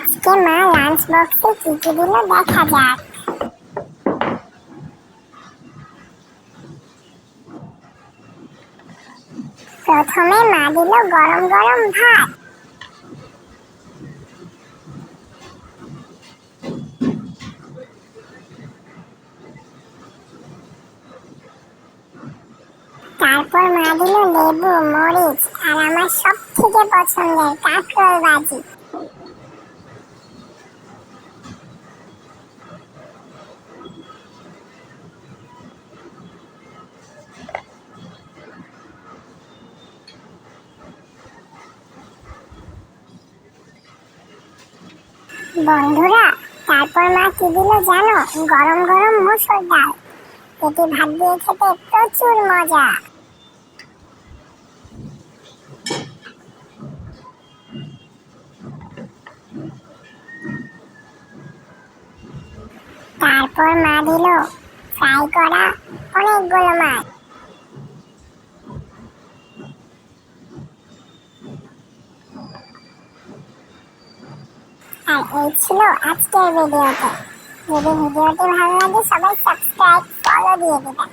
আজকে মা লাঞ্চ বক্সে কি কি দিল দেখা যাক। প্রথমে মা দিল গরম গরম ভাত, তারপর মা দিল লেবু, মরিচ আর আমার সব থেকে পছন্দের কাঁকরোল ভাজি। বন্ধুরা, তারপর মা কি দিল জানো? গরম গরম মসুর ডাল। এটি ভাত দিয়ে খেতে প্রচুর মজা। তারপর মা দিল ফ্রাই করা অনেকগুলো মাছ। আর এই ছিল আজকের ভিডিওতে। যদি ভিডিওটি ভালো লাগে সবাই সাবস্ক্রাইব, ফলো দিয়ে দিবেন।